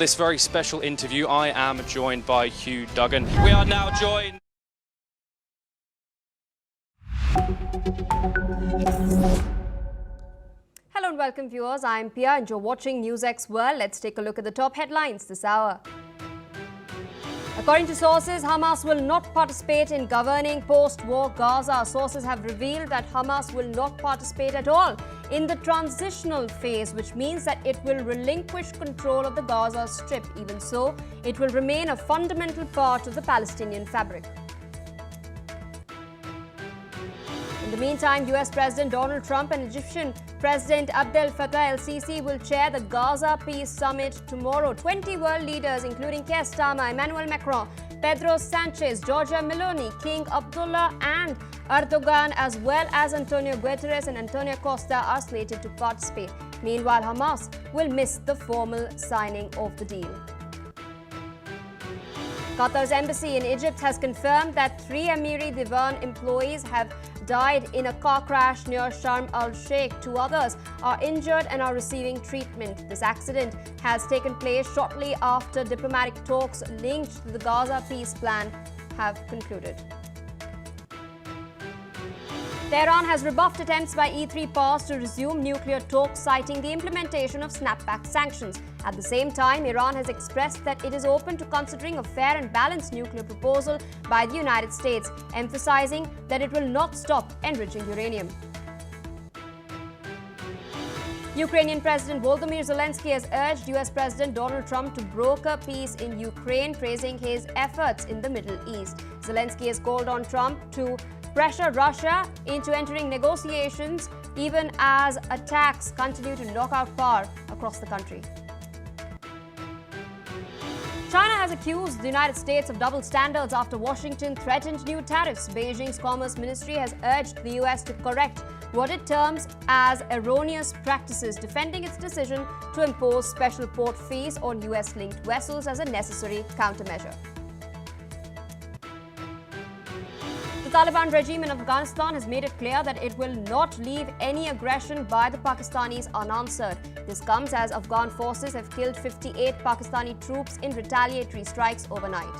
This very special interview, I am joined by Hugh Duggan. We are now joined. Hello and welcome viewers, I'm Pia and you're watching NewsX World. Let's take a look at the top headlines this hour. According to sources, Hamas will not participate in governing post-war Gaza. Sources have revealed that Hamas will not participate at all in the transitional phase, which means that it will relinquish control of the Gaza Strip. Even so, it will remain a fundamental part of the Palestinian fabric. In the meantime, US President Donald Trump and Egyptian President Abdel Fattah el-Sisi will chair the Gaza Peace Summit tomorrow. 20 world leaders, including Keir Starmer, Emmanuel Macron, Pedro Sanchez, Giorgia Meloni, King Abdullah and Erdogan, as well as Antonio Guterres and Antonio Costa, are slated to participate. Meanwhile, Hamas will miss the formal signing of the deal. Qatar's embassy in Egypt has confirmed that 3 Emiri Divan employees have died in a car crash near Sharm el-Sheikh. 2 others are injured and are receiving treatment. This accident has taken place shortly after diplomatic talks linked to the Gaza peace plan have concluded. Tehran has rebuffed attempts by E3 powers to resume nuclear talks, citing the implementation of snapback sanctions. At the same time, Iran has expressed that it is open to considering a fair and balanced nuclear proposal by the United States, emphasizing that it will not stop enriching uranium. Ukrainian President Volodymyr Zelensky has urged US President Donald Trump to broker peace in Ukraine, praising his efforts in the Middle East. Zelensky has called on Trump to pressure Russia into entering negotiations, even as attacks continue to knock out power across the country. China has accused the United States of double standards after Washington threatened new tariffs. Beijing's Commerce Ministry has urged the US to correct what it terms as erroneous practices, defending its decision to impose special port fees on US-linked vessels as a necessary countermeasure. The Taliban regime in Afghanistan has made it clear that it will not leave any aggression by the Pakistanis unanswered. This comes as Afghan forces have killed 58 Pakistani troops in retaliatory strikes overnight.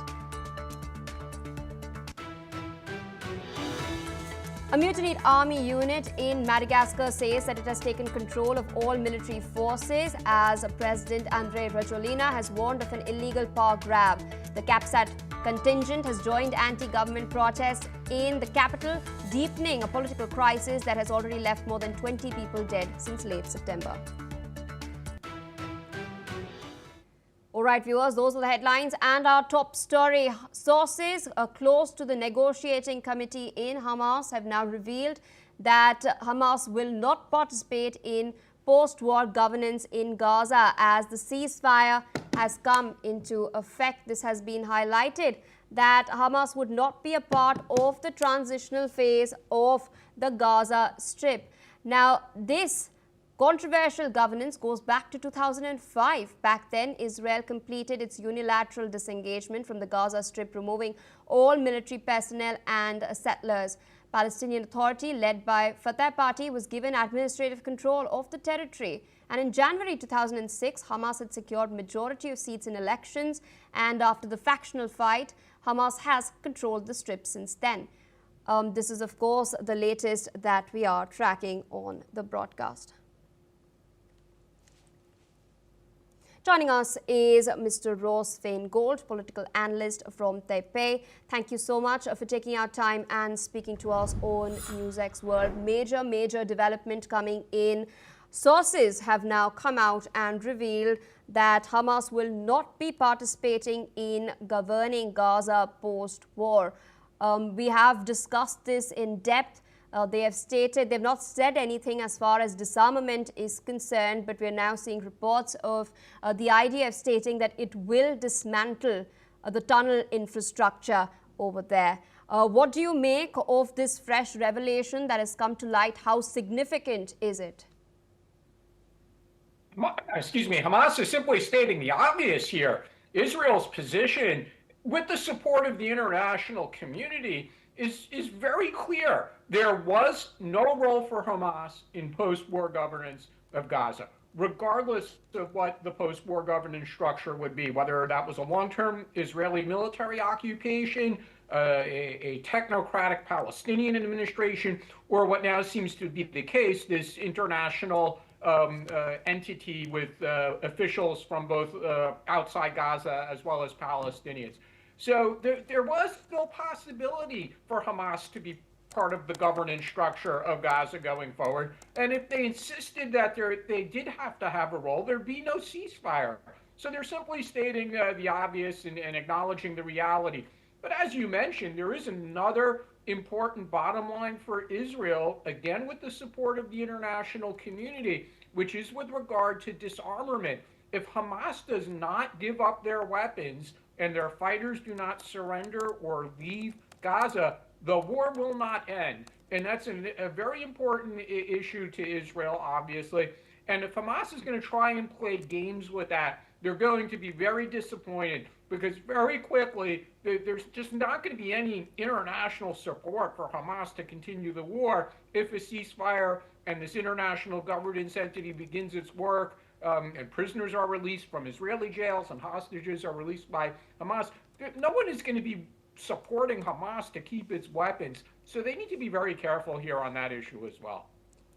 A mutinied army unit in Madagascar says that it has taken control of all military forces as President Andry Rajoelina has warned of an illegal power grab. The CAPSAT contingent has joined anti-government protests in the capital, deepening a political crisis that has already left more than 20 people dead since late September. All right, viewers, those are the headlines and our top story. Sources close to the negotiating committee in Hamas have now revealed that Hamas will not participate in post-war governance in Gaza as the ceasefire has come into effect. This has been highlighted that Hamas would not be a part of the transitional phase of the Gaza Strip. Now, this controversial governance goes back to 2005. Back then, Israel completed its unilateral disengagement from the Gaza Strip, removing all military personnel and settlers. Palestinian Authority, led by Fatah Party, was given administrative control of the territory. And in January 2006, Hamas had secured majority of seats in elections. And after the factional fight, Hamas has controlled the Strip since then. This is, of course, the latest that we are tracking on the broadcast. Joining us is Mr. Ross Feingold, political analyst from Taipei. Thank you so much for taking our time and speaking to us on NewsX World. Major development coming in. Sources have now come out and revealed that Hamas will not be participating in governing Gaza post-war. We have discussed this in depth. They have stated, they've not said anything as far as disarmament is concerned, but we're now seeing reports of the idea of stating that it will dismantle the tunnel infrastructure over there. What do you make of this fresh revelation that has come to light? How significant is it? Hamas is simply stating the obvious here. Israel's position, with the support of the international community, is very clear. There was no role for Hamas in post-war governance of Gaza. regardless of what the post-war governance structure would be, whether that was a long-term Israeli military occupation, a technocratic Palestinian administration, or what now seems to be the case, this international entity with officials from both outside Gaza as well as Palestinians. So there was no possibility for Hamas to be part of the governance structure of Gaza going forward. And if they insisted that they did have to have a role, there'd be no ceasefire. So they're simply stating the obvious and acknowledging the reality. But as you mentioned, there is another important bottom line for Israel, again with the support of the international community, which is with regard to disarmament. If Hamas does not give up their weapons and their fighters do not surrender or leave Gaza, the war will not end. And that's a very important issue to Israel, obviously. And if Hamas is going to try and play games with that, they're going to be very disappointed, because very quickly there's just not going to be any international support for Hamas to continue the war if a ceasefire and this international governance entity begins its work, and prisoners are released from Israeli jails and hostages are released by Hamas. No one is going to be supporting Hamas to keep its weapons. So they need to be very careful here on that issue as well.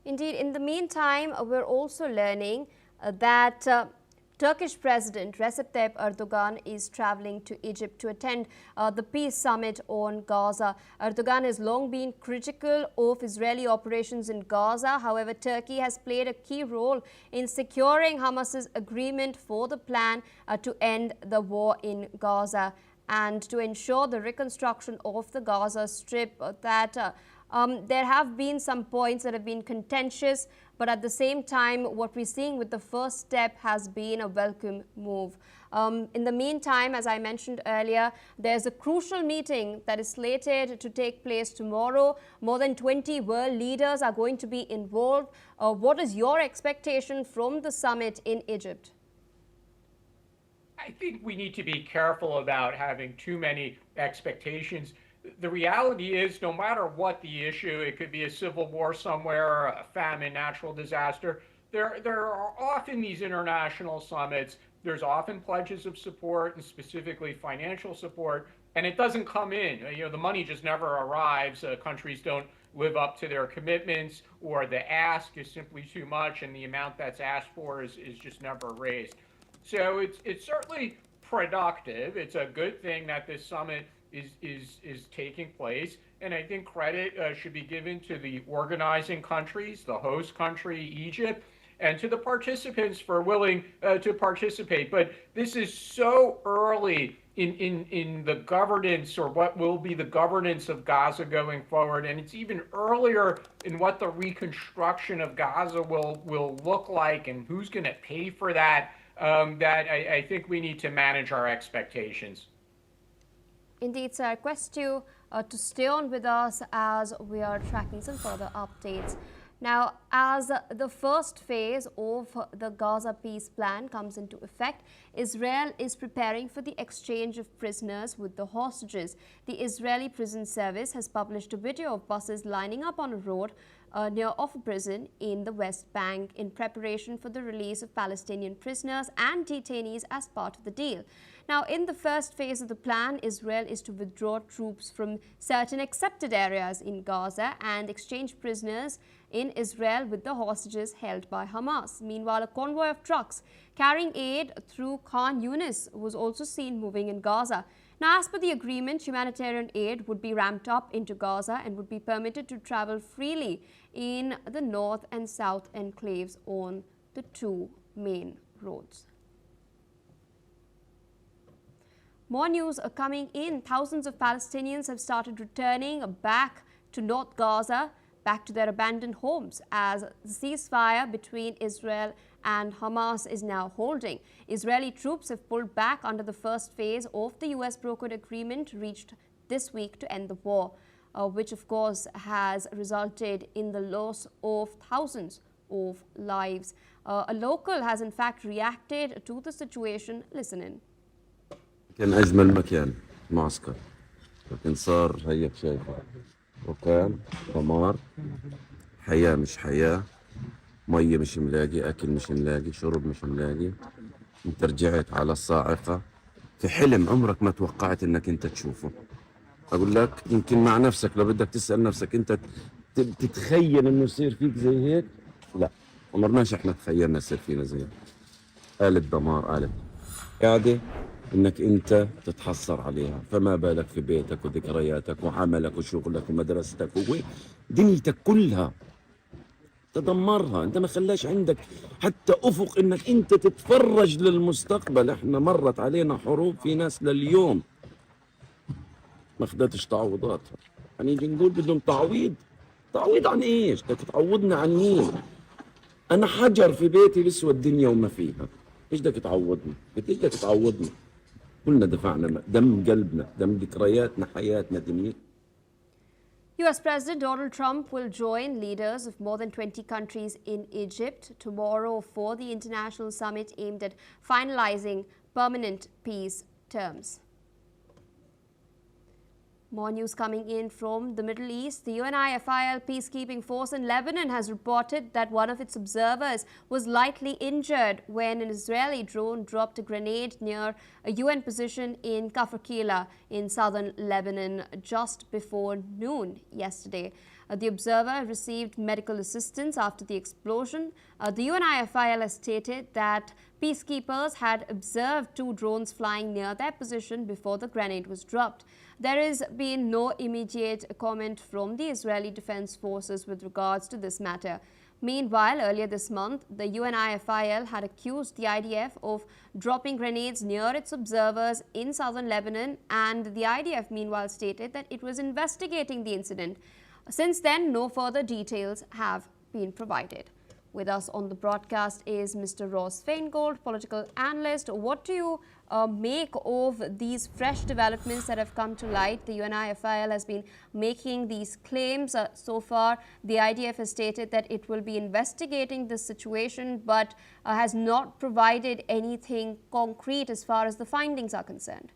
Indeed, in the meantime, we're also learning that Turkish President Recep Tayyip Erdogan is traveling to Egypt to attend the peace summit on Gaza. Erdogan has long been critical of Israeli operations in Gaza. However, Turkey has played a key role in securing Hamas's agreement for the plan to end the war in Gaza and to ensure the reconstruction of the Gaza Strip. That there have been some points that have been contentious, but at the same time, what we're seeing with the first step has been a welcome move. In the meantime, as I mentioned earlier, there's a crucial meeting that is slated to take place tomorrow. More than 20 world leaders are going to be involved. What is your expectation from the summit in Egypt? I think we need to be careful about having too many expectations. The reality is, no matter what the issue, it could be a civil war somewhere, a famine, natural disaster, there are often these international summits. There's often pledges of support and specifically financial support, and it doesn't come in. The money just never arrives. Countries don't live up to their commitments, or the ask is simply too much, and the amount that's asked for is just never raised. So it's certainly productive. It's a good thing that this summit is taking place, and I think credit should be given to the organizing countries, the host country, Egypt, and to the participants for willing to participate. But this is so early in the governance, or what will be the governance of Gaza going forward, and it's even earlier in what the reconstruction of Gaza will look like and who's going to pay for that, that I think we need to manage our expectations. Indeed, sir. I request you to stay on with us as we are tracking some further updates. Now, as the first phase of the Gaza peace plan comes into effect, Israel is preparing for the exchange of prisoners with the hostages. The Israeli Prison Service has published a video of buses lining up on a road near a prison in the West Bank in preparation for the release of Palestinian prisoners and detainees as part of the deal. Now, in the first phase of the plan, Israel is to withdraw troops from certain accepted areas in Gaza and exchange prisoners in Israel with the hostages held by Hamas. Meanwhile, a convoy of trucks carrying aid through Khan Yunis was also seen moving in Gaza. Now, as per the agreement, humanitarian aid would be ramped up into Gaza and would be permitted to travel freely in the north and south enclaves on the two main roads. More news are coming in. Thousands of Palestinians have started returning back to North Gaza, back to their abandoned homes, as the ceasefire between Israel and Hamas is now holding. Israeli troops have pulled back under the first phase of the US brokered agreement reached this week to end the war, which of course has resulted in the loss of thousands of lives. A local has in fact reacted to the situation. Listen in. كان أجمل مكان معسكر، لكن صار هيك شايفه، وكان دمار، حياة مش حياة، مية مش ملاقي، أكل مش ملاقي، شرب مش ملاقي. أنت رجعت على الصاعقة في حلم عمرك ما توقعت إنك أنت تشوفه. أقول لك يمكن مع نفسك لو بدك تسأل نفسك أنت تتخيل إنه يصير فيك زي هيك؟ لا، عمرناش إحنا تخيلنا يصير فينا زي هيك. آلة دمار، آلة قاعدة إنك أنت تتحسر عليها، فما بالك في بيتك وذكرياتك وعملك وشغلك ومدرستك ودنيتك كلها تدمرها. انت ما خلاش عندك حتى افق انك انت تتفرج للمستقبل. احنا مرت علينا حروب، في ناس لليوم ما خدتش تعويضاتها. هنيجي نقول بدهم تعويض؟ تعويض عن ايش؟ بدك تعوضنا عن مين؟ انا حجر في بيتي بسوى الدنيا وما فيها. ايش بدك تعوضني؟ ايش بدك تعوضني؟ كلنا دفعنا دم قلبنا، دم ذكرياتنا، حياتنا، دنيتنا. US President Donald Trump will join leaders of more than 20 countries in Egypt tomorrow for the international summit aimed at finalizing permanent peace terms. More news coming in from the Middle East. The UNIFIL peacekeeping force in Lebanon has reported that one of its observers was lightly injured when an Israeli drone dropped a grenade near a UN position in Kafr Kila in southern Lebanon just before noon yesterday. The observer received medical assistance after the explosion. The UNIFIL has stated that peacekeepers had observed two drones flying near their position before the grenade was dropped. There has been no immediate comment from the Israeli Defense Forces with regards to this matter. Meanwhile, earlier this month, the UNIFIL had accused the IDF of dropping grenades near its observers in southern Lebanon, and the IDF meanwhile stated that it was investigating the incident. Since then, no further details have been provided. With us on the broadcast is Mr. Ross Feingold, political analyst. What do you make of these fresh developments that have come to light? The UNIFIL has been making these claims. So far, the IDF has stated that it will be investigating this situation, but has not provided anything concrete as far as the findings are concerned.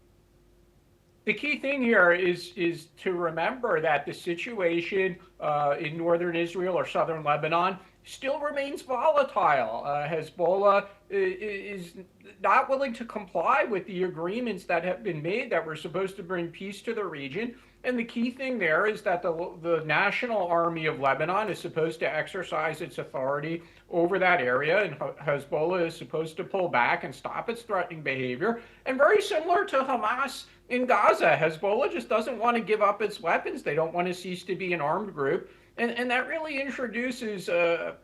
The key thing here is to remember that the situation in northern Israel or southern Lebanon still remains volatile. Hezbollah is not willing to comply with the agreements that have been made that were supposed to bring peace to the region. And the key thing there is that the National Army of Lebanon is supposed to exercise its authority over that area, and Hezbollah is supposed to pull back and stop its threatening behavior. And very similar to Hamas in Gaza, Hezbollah just doesn't want to give up its weapons. They don't want to cease to be an armed group. And that really introduces a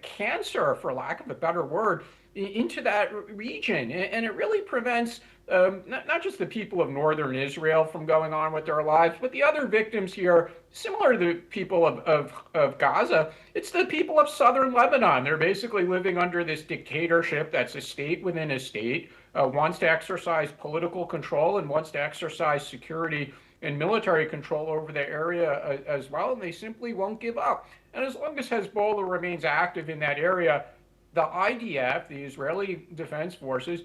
cancer, for lack of a better word, into that region. And it really prevents not just the people of northern Israel from going on with their lives, but the other victims here, similar to the people of Gaza, it's the people of southern Lebanon. They're basically living under this dictatorship that's a state within a state, wants to exercise political control and wants to exercise security and military control over the area as well, and they simply won't give up. And as long as Hezbollah remains active in that area, the IDF, the Israeli Defense Forces,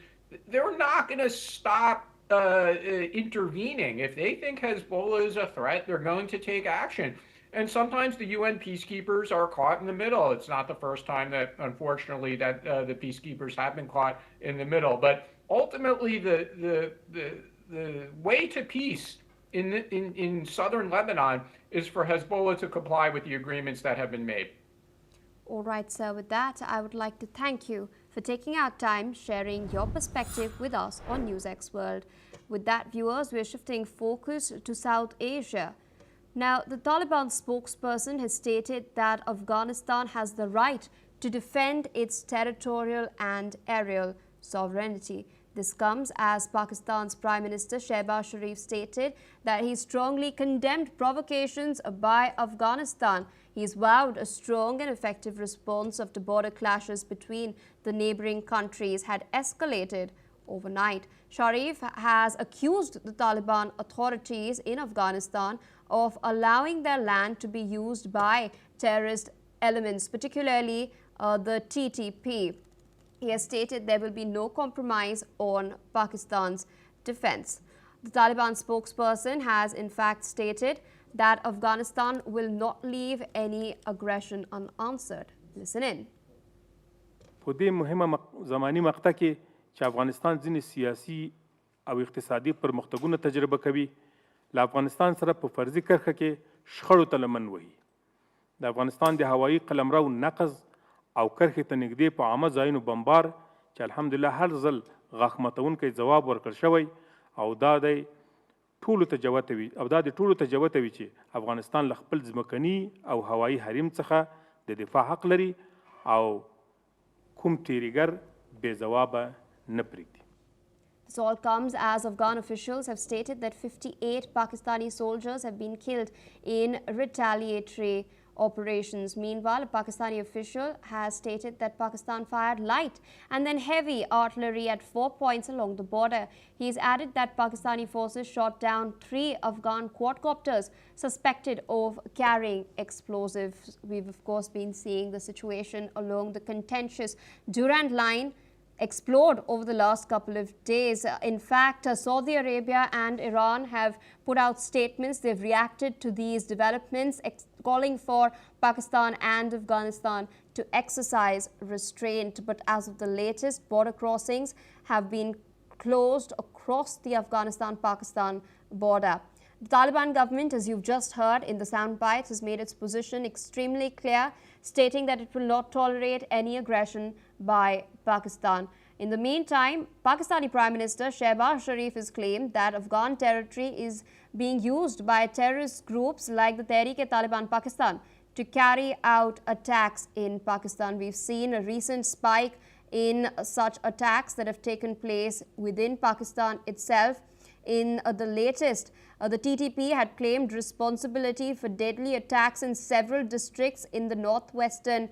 they're not going to stop intervening. If they think Hezbollah is a threat, they're going to take action. And sometimes the UN peacekeepers are caught in the middle. It's not the first time that, unfortunately, that the peacekeepers have been caught in the middle. But ultimately, the way to peace in southern Lebanon is for Hezbollah to comply with the agreements that have been made. All right, sir. With that, I would like to thank you for taking out time, sharing your perspective with us on NewsX World. With that, viewers, we're shifting focus to South Asia. Now, the Taliban spokesperson has stated that Afghanistan has the right to defend its territorial and aerial sovereignty. This comes as Pakistan's Prime Minister Shehbaz Sharif stated that he strongly condemned provocations by Afghanistan. He's vowed a strong and effective response after border clashes between the neighboring countries had escalated overnight. Sharif has accused the Taliban authorities in Afghanistan of allowing their land to be used by terrorist elements, particularly the TTP. He has stated there will be no compromise on Pakistan's defense. The Taliban spokesperson has in fact stated that Afghanistan will not leave any aggression unanswered. Listen in. په دې مهمه زماني مقطع کې چې افغانستان ځینې سیاسي او اقتصادي پرمختګونه تجربه کوي له افغانستان سره په فرضي کرښه کې شخړو ته لمن وهي د افغانستان د هوایي قلمرو نقض او کرښې ته نږدې په عامه ځایونو بمبار چې الحمدلله هر ځل غاښ ماتونکی ځواب ورکړل شوی او دا د ټولو ته جوته وي چې افغانستان له خپل ځمکني او هوایي حریم څخه د دفاع حق لري او کوم تیریګر بې ځوابه نه پرېږدي. This all comes as Afghan officials have stated that 58 Pakistani soldiers have been killed in retaliatory operations. Meanwhile, a Pakistani official has stated that Pakistan fired light and then heavy artillery at 4 points along the border. He's added that Pakistani forces shot down 3 Afghan quadcopters suspected of carrying explosives. We've of course been seeing the situation along the contentious Durand line explode over the last couple of days. In fact, Saudi Arabia and Iran have put out statements. They've reacted to these developments, calling for Pakistan and Afghanistan to exercise restraint. But as of the latest, border crossings have been closed across the Afghanistan-Pakistan border. The Taliban government, as you've just heard in the soundbite, has made its position extremely clear, stating that it will not tolerate any aggression by Pakistan. In the meantime, Pakistani Prime Minister Shehbaz Sharif has claimed that Afghan territory is being used by terrorist groups like the Tehreek-e-Taliban Pakistan to carry out attacks in Pakistan. We've seen a recent spike in such attacks that have taken place within Pakistan itself. In the latest, the TTP had claimed responsibility for deadly attacks in several districts in the northwestern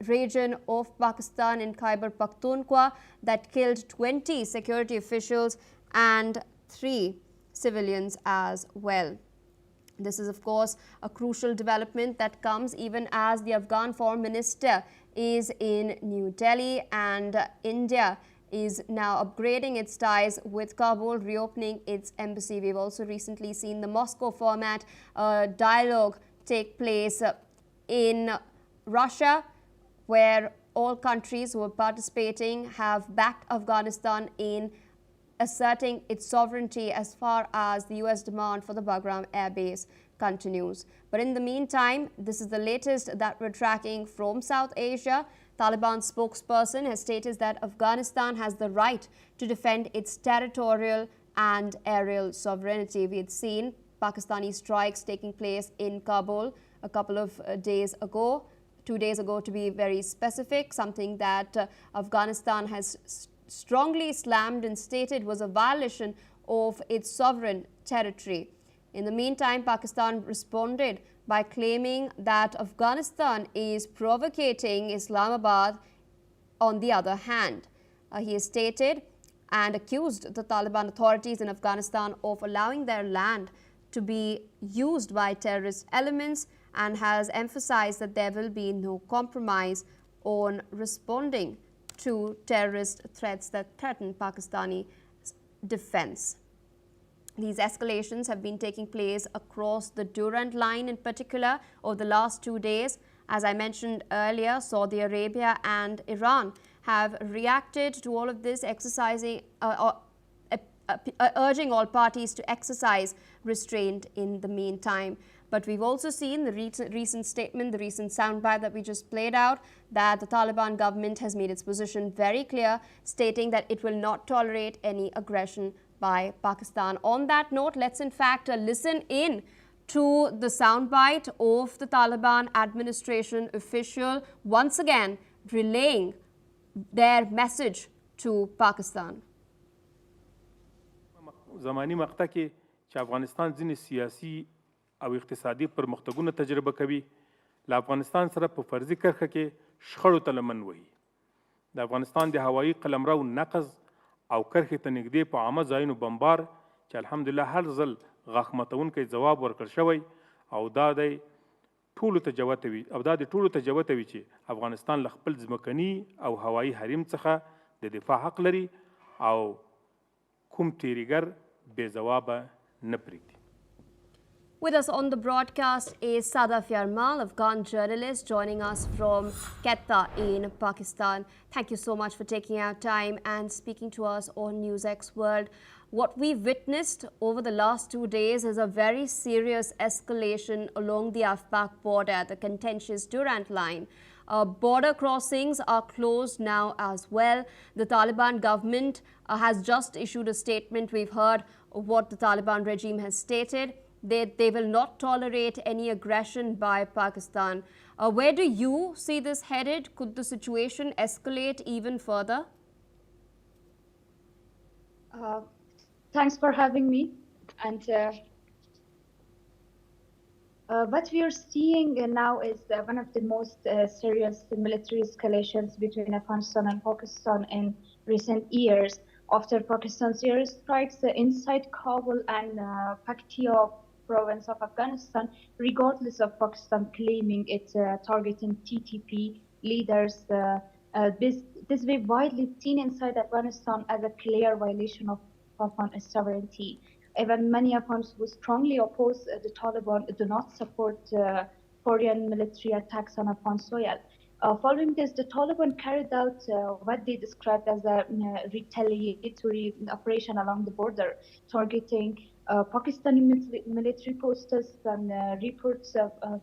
region of Pakistan in Khyber Pakhtunkhwa that killed 20 security officials and 3 civilians as well. This is, of course, a crucial development that comes even as the Afghan Foreign Minister is in New Delhi, and India is now upgrading its ties with Kabul, reopening its embassy. We've also recently seen the Moscow format dialogue take place in Russia, where all countries who are participating have backed Afghanistan in asserting its sovereignty as far as the US demand for the Bagram Air Base continues. But in the meantime, this is the latest that we're tracking from South Asia. Taliban spokesperson has stated that Afghanistan has the right to defend its territorial and aerial sovereignty. We had seen Pakistani strikes taking place in Kabul a couple of days ago. 2 days ago, to be very specific, something that Afghanistan has strongly slammed and stated was a violation of its sovereign territory. In the meantime, Pakistan responded by claiming that Afghanistan is provocating Islamabad on the other hand. He has stated and accused the Taliban authorities in Afghanistan of allowing their land to be used by terrorist elements, and has emphasized that there will be no compromise on responding to terrorist threats that threaten Pakistani defense. These escalations have been taking place across the Durand line in particular over the last 2 days. As I mentioned earlier, Saudi Arabia and Iran have reacted to all of this, urging all parties to exercise restraint in the meantime. But we've also seen the recent statement, the recent soundbite that we just played out, that the Taliban government has made its position very clear, stating that it will not tolerate any aggression by Pakistan. On that note, let's in fact listen in to the soundbite of the Taliban administration official once again relaying their message to Pakistan. زماني مقطع کې چې افغانستان ځینې سیاسي او اقتصادي پرمختګونه تجربه کوي له افغانستان سره په فرضي کرښه کې شخړو ته لمن وهي د افغانستان د هوایي قلمرو نقض او کرښې ته نږدې په عامه ځایونو بمبار چې الحمدلله هر ځل غاښ ماتونکی ځواب ورکړل شوی او دا د ټولو ته جوته وي چې افغانستان له خپل ځمکني او هوایي حریم څخه د دفاع حق لري او کوم تیریګر بې ځوابه نه پرېږدي. With us on the broadcast is Sadaf Yarmal, Afghan journalist, joining us from Quetta in Pakistan. Thank you so much for taking out time and speaking to us on NewsX World. What we've witnessed over the last 2 days is a very serious escalation along the Afpak border, the contentious Durand line. Border crossings are closed now as well. The Taliban government has just issued a statement. We've heard what the Taliban regime has stated. They will not tolerate any aggression by Pakistan. Where do you see this headed? Could the situation escalate even further? Thanks for having me. And what we are seeing now is one of the most serious military escalations between Afghanistan and Pakistan in recent years. After Pakistan's airstrikes inside Kabul and Paktia province of Afghanistan, regardless of Pakistan claiming it's targeting TTP leaders, this way widely seen inside Afghanistan as a clear violation of Afghan sovereignty. Even many Afghans who strongly oppose the Taliban do not support foreign military attacks on Afghan soil. Following this, the Taliban carried out what they described as a retaliatory operation along the border, targeting Pakistani military posts, and reports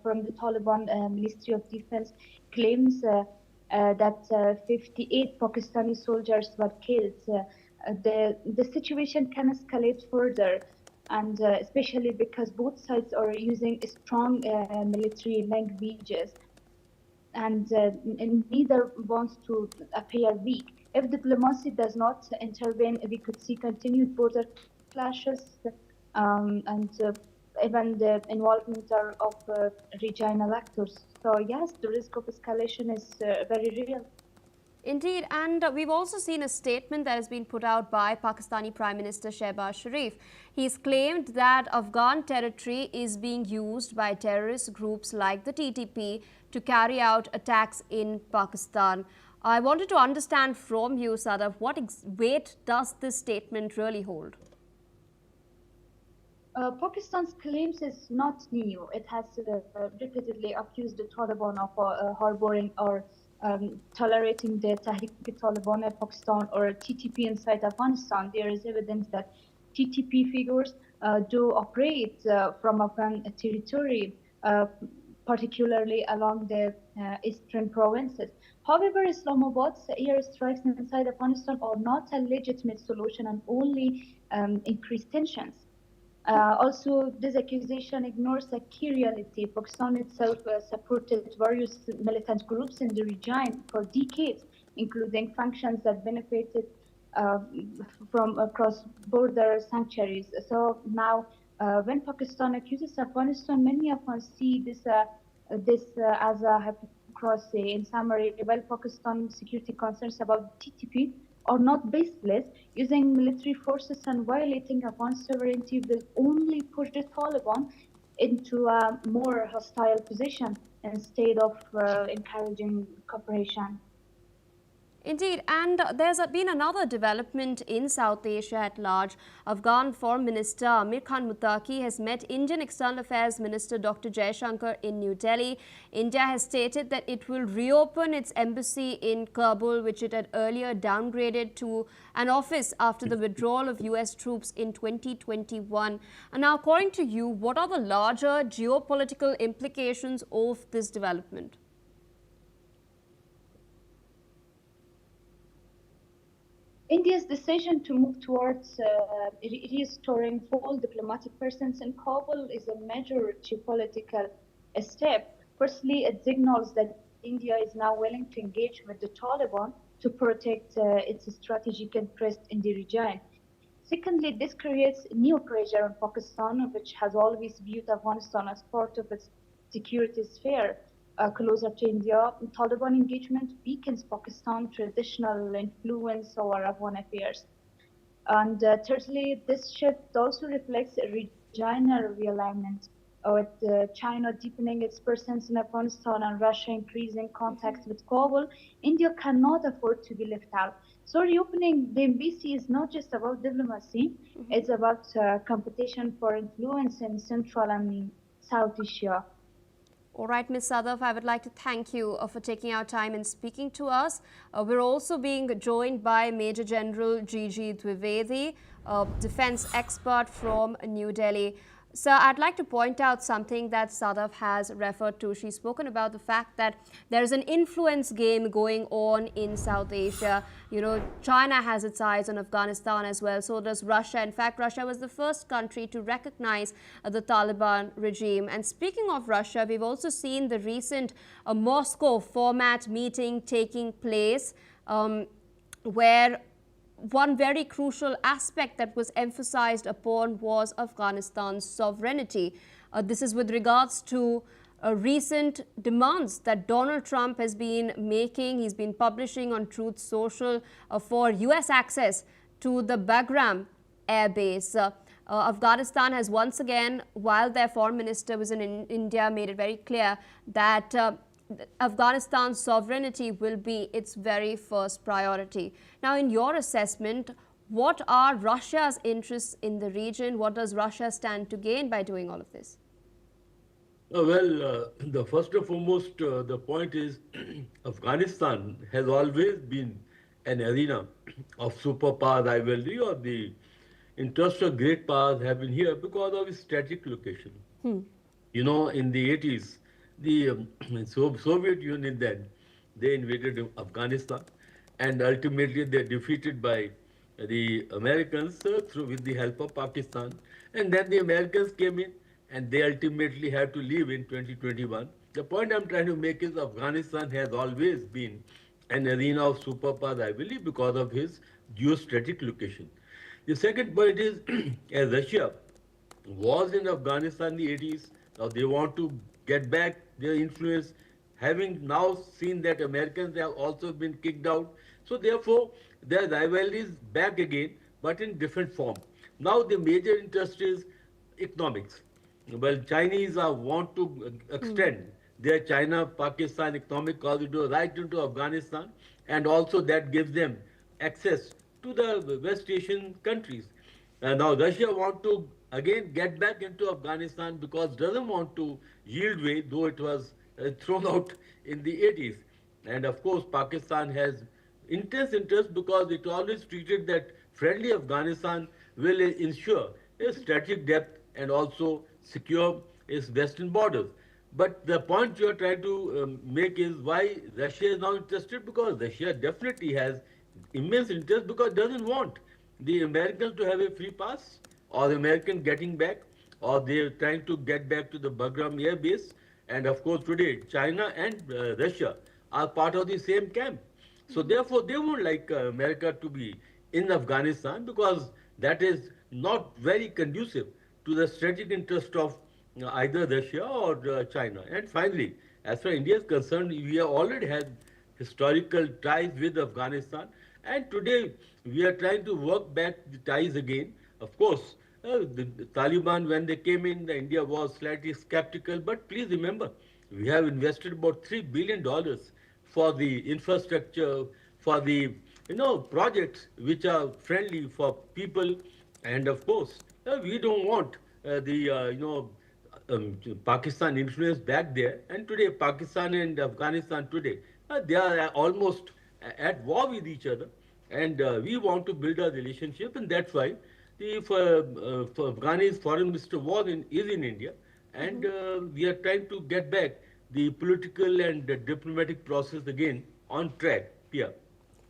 from the Taliban Ministry of Defense claims that 58 Pakistani soldiers were killed. The situation can escalate further, and especially because both sides are using strong military languages, and neither wants to appear weak. If diplomacy does not intervene, we could see continued border clashes and even the involvement of regional actors. So yes, the risk of escalation is very real. Indeed, and we've also seen a statement that has been put out by Pakistani Prime Minister Shehbaz Sharif. He's claimed that Afghan territory is being used by terrorist groups like the TTP to carry out attacks in Pakistan. I wanted to understand from you, Sadaf, what weight does this statement really hold? Pakistan's claims is not new. It has repeatedly accused the Taliban of harboring or tolerating the Tehrik-e-Taliban Pakistan or TTP inside Afghanistan. There is evidence that TTP figures do operate from Afghan territory, particularly along the eastern provinces. However, Islamabad's airstrikes inside Afghanistan are not a legitimate solution and only increase tensions. Also, this accusation ignores a key reality. Pakistan itself supported various militant groups in the region for decades, including factions that benefited from cross-border sanctuaries. So now, when Pakistan accuses Afghanistan, many of us see this as a hypocrisy. In summary, while Pakistan's security concerns about TTP are not baseless, using military forces and violating Afghan sovereignty will only push the Taliban into a more hostile position instead of encouraging cooperation. Indeed, and there's been another development in South Asia at large. Afghan Foreign Minister Amir Khan Muttaqi has met Indian External Affairs Minister Dr. Jaishankar in New Delhi. India has stated that it will reopen its embassy in Kabul, which it had earlier downgraded to an office after the withdrawal of US troops in 2021. And now, according to you, what are the larger geopolitical implications of this development? India's decision to move towards restoring full diplomatic presence in Kabul is a major geopolitical step. Firstly, it signals that India is now willing to engage with the Taliban to protect its strategic interest in the region. Secondly, this creates new pressure on Pakistan, which has always viewed Afghanistan as part of its security sphere. Closer to India, Taliban engagement weakens Pakistan's traditional influence over Afghan affairs. And thirdly, this shift also reflects a regional realignment, with China deepening its presence in Afghanistan and Russia increasing contacts with Kabul. India cannot afford to be left out. So reopening the embassy is not just about diplomacy, it's about competition for influence in Central and South Asia. All right, Ms. Sadaf, I would like to thank you for taking our time and speaking to us. We're also being joined by Major General Gigi Dwivedi, a defense expert from New Delhi. Sir, I'd like to point out something that Sadaf has referred to. She's spoken about the fact that there is an influence game going on in South Asia. You know, China has its eyes on Afghanistan as well. So does Russia. In fact, Russia was the first country to recognize the Taliban regime. And speaking of Russia, we've also seen the recent Moscow format meeting taking place where one very crucial aspect that was emphasized upon was Afghanistan's sovereignty. This is with regards to recent demands that Donald Trump has been making. He's been publishing on Truth Social for US access to the Bagram air base. Afghanistan has once again, while their foreign minister was in India, made it very clear that Afghanistan's sovereignty will be its very first priority. Now, in your assessment, what are Russia's interests in the region? What does Russia stand to gain by doing all of this? The first and foremost, the point is Afghanistan has always been an arena of superpower rivalry, or the interests of great powers have been here because of its strategic location. You know, in the 80s, the Soviet Union then, they invaded Afghanistan, and ultimately they're defeated by the Americans with the help of Pakistan. And then the Americans came in, and they ultimately had to leave in 2021. The point I'm trying to make is Afghanistan has always been an arena of superpower rivalry because of his geostrategic location. The second point is, as Russia was in Afghanistan in the 80s, now they want to get back their influence, having now seen that Americans have also been kicked out. So therefore, their rivalry is back again, but in different form. Now the major interest is economics. Well, Chinese want to extend their China-Pakistan economic corridor right into Afghanistan, and also that gives them access to the West Asian countries. Now Russia want to again get back into Afghanistan because doesn't want to yield way, though it was thrown out in the 80s. And of course, Pakistan has intense interest because it always treated that friendly Afghanistan will ensure a strategic depth and also secure its western borders. But the point you are trying to make is why Russia is now interested, because Russia definitely has immense interest because it doesn't want the Americans to have a free pass, or the American getting back, or they're trying to get back to the Bagram air base. And of course, today, China and Russia are part of the same camp. So therefore, they would like America to be in Afghanistan because that is not very conducive to the strategic interest of either Russia or China. And finally, as far as India is concerned, we have already had historical ties with Afghanistan. And today, we are trying to work back the ties again. Of course, the Taliban, when they came in, India was slightly skeptical. But please remember, we have invested about $3 billion for the infrastructure, for the projects which are friendly for people. And of course, we don't want Pakistan influence back there. And today, Pakistan and Afghanistan today, they are almost at war with each other. And we want to build a relationship, and that's why Afghani's foreign minister is in India, and we are trying to get back the political and the diplomatic process again on track. Yeah.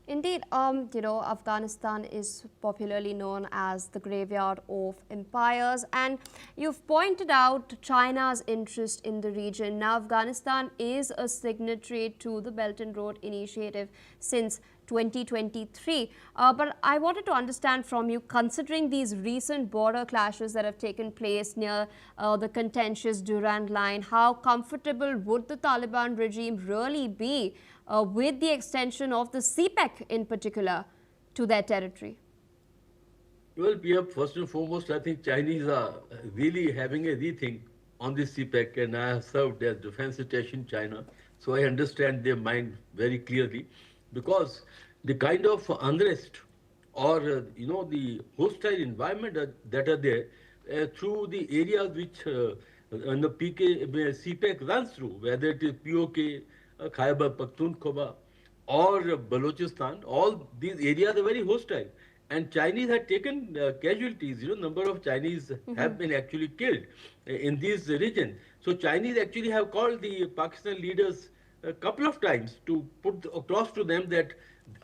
Indeed, Afghanistan is popularly known as the graveyard of empires, and you've pointed out China's interest in the region. Now, Afghanistan is a signatory to the Belt and Road Initiative since 2023. But I wanted to understand from you, considering these recent border clashes that have taken place near the contentious Durand line, how comfortable would the Taliban regime really be with the extension of the CPEC in particular to their territory? Well, Pia, first and foremost, I think Chinese are really having a rethink on this CPEC, and I have served as defense attaché in China, so I understand their mind very clearly, because the kind of unrest or the hostile environment that are there through the areas which and the CPEC runs through, whether it is POK, Khyber Pakhtunkhwa, or Balochistan. All these areas are very hostile, and Chinese have taken casualties. Number of Chinese have been actually killed in this region. So Chinese actually have called the Pakistan leaders a couple of times to put across to them that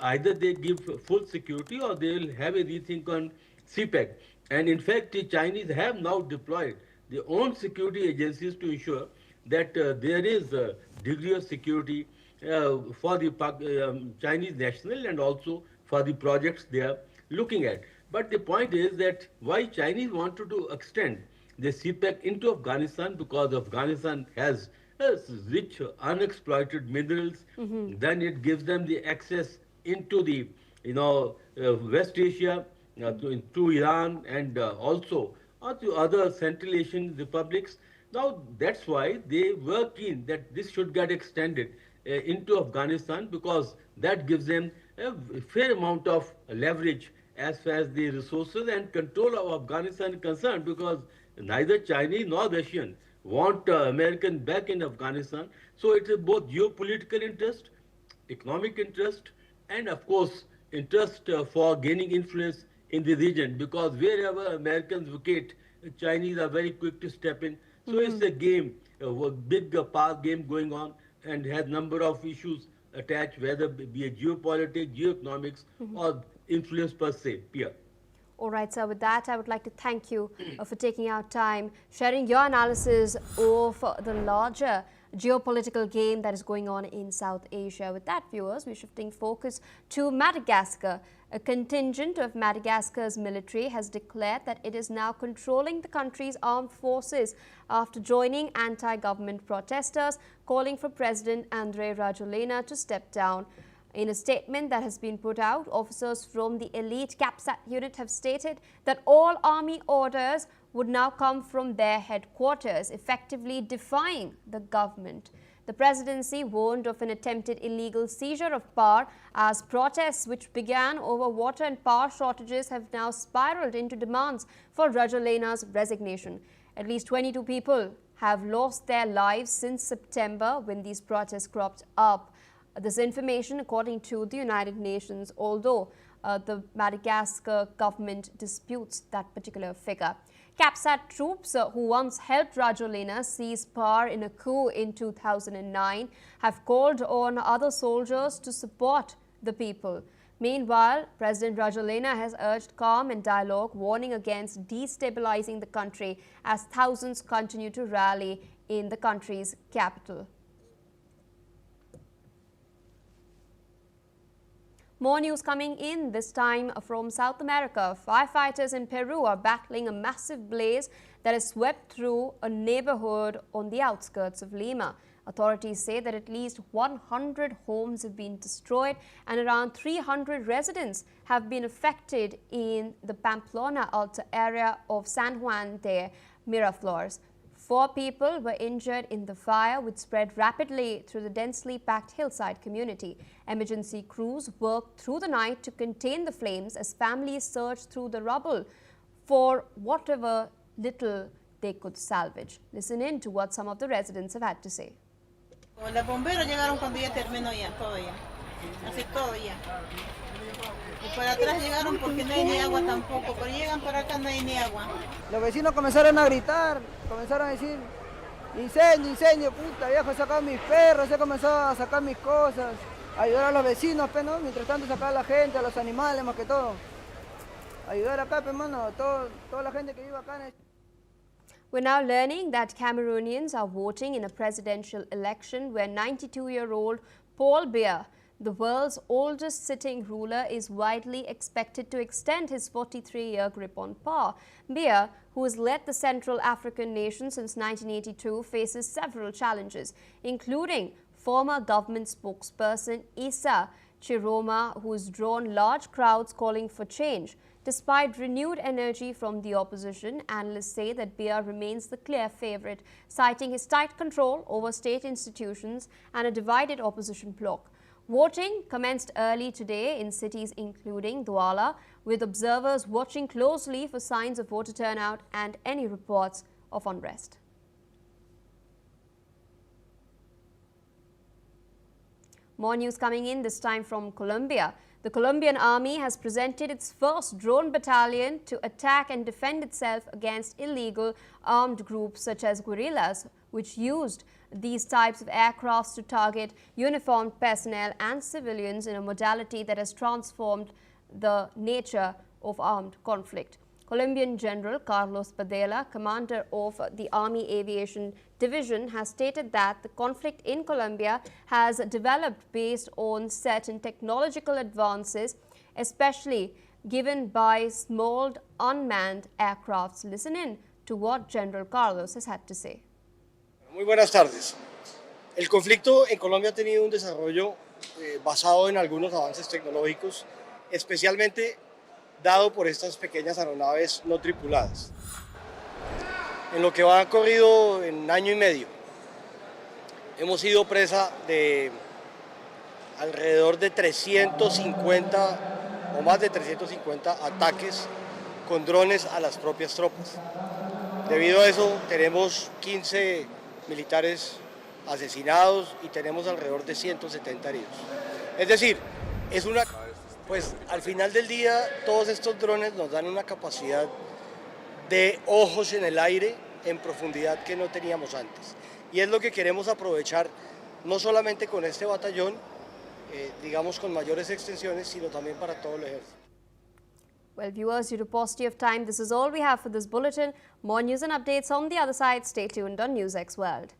either they give full security or they will have a rethink on CPEC. And in fact, the Chinese have now deployed their own security agencies to ensure that there is a degree of security for the Chinese national and also for the projects they are looking at. But the point is that why Chinese wanted to extend the CPEC into Afghanistan, because Afghanistan has rich unexploited minerals. Then it gives them the access into the West Asia, to Iran, and also to other Central Asian republics. Now that's why they were keen that this should get extended into Afghanistan, because that gives them a fair amount of leverage as far as the resources and control of Afghanistan is concerned, because neither Chinese nor Russian want American back in Afghanistan. So it is both geopolitical interest, economic interest, and of course interest for gaining influence in the region, because wherever Americans vacate, Chinese are very quick to step in. So it's a game, a big power game going on, and has number of issues attached, whether it be a geopolitics, geoeconomics, or influence per se. Pia. All right, sir. With that, I would like to thank you for taking our time, sharing your analysis of the larger geopolitical game that is going on in South Asia. With that, viewers, we're shifting focus to Madagascar. A contingent of Madagascar's military has declared that it is now controlling the country's armed forces after joining anti-government protesters calling for President Andry Rajoelina to step down. In a statement that has been put out, officers from the elite CAPSAT unit have stated that all army orders would now come from their headquarters, effectively defying the government. The presidency warned of an attempted illegal seizure of power as protests which began over water and power shortages have now spiraled into demands for Rajoelina's resignation. At least 22 people have lost their lives since September when these protests cropped up. This information according to the United Nations, although the Madagascar government disputes that particular figure. CAPSAT troops who once helped Rajoelina seize power in a coup in 2009 have called on other soldiers to support the people. Meanwhile, President Rajoelina has urged calm and dialogue, warning against destabilizing the country as thousands continue to rally in the country's capital. More news coming in, this time from South America. Firefighters in Peru are battling a massive blaze that has swept through a neighborhood on the outskirts of Lima. Authorities say that at least 100 homes have been destroyed and around 300 residents have been affected in the Pamplona Alta area of San Juan de Miraflores. 4 people were injured in the fire, which spread rapidly through the densely packed hillside community. Emergency crews worked through the night to contain the flames as families searched through the rubble for whatever little they could salvage. Listen in to what some of the residents have had to say. Los bomberos llegaron cuando ya terminó ya, todo ya. Así todo ya. Y por atrás llegaron porque no hay ni agua tampoco, pero llegan para acá no hay ni agua. Los vecinos comenzaron a gritar, comenzaron a decir, incendio, incendio, puta viejo, he sacado mis perros, he comenzado a sacar mis cosas, ayudar a los vecinos, ¿no? Mientras tanto sacar a la gente, a los animales más que todo. Ayudar acá, hermano, toda la gente que vive acá. We're now learning that Cameroonians are voting in a presidential election where 92-year-old Paul Biya, the world's oldest sitting ruler, is widely expected to extend his 43-year grip on power. Biya, who has led the Central African nation since 1982, faces several challenges, including former government spokesperson Issa Chiroma, who has drawn large crowds calling for change. Despite renewed energy from the opposition, analysts say that Biya remains the clear favorite, citing his tight control over state institutions and a divided opposition bloc. Voting commenced early today in cities including Douala, with observers watching closely for signs of voter turnout and any reports of unrest. More news coming in, this time from Colombia. The Colombian army has presented its first drone battalion to attack and defend itself against illegal armed groups such as guerrillas, which used these types of aircrafts to target uniformed personnel and civilians in a modality that has transformed the nature of armed conflict. Colombian General Carlos Padilla, commander of the Army Aviation Division, has stated that the conflict in Colombia has developed based on certain technological advances, especially given by small unmanned aircrafts. Listen in to what General Carlos has had to say. Muy buenas tardes. El conflicto en Colombia ha tenido un desarrollo basado en algunos avances tecnológicos, especialmente dado por estas pequeñas aeronaves no tripuladas. En lo que va corrido en año y medio, hemos sido presa de alrededor de 350 o más de 350 ataques con drones a las propias tropas. Debido a eso, tenemos 15 militares asesinados y tenemos alrededor de 170 heridos. Es decir, pues al final del día todos estos drones nos dan una capacidad de ojos en el aire en profundidad que no teníamos antes. Y es lo que queremos aprovechar no solamente con este batallón, digamos con mayores extensiones, sino también para todo el ejército. Well, viewers, due to paucity of time, this is all we have for this bulletin. More news and updates on the other side. Stay tuned on NewsX World.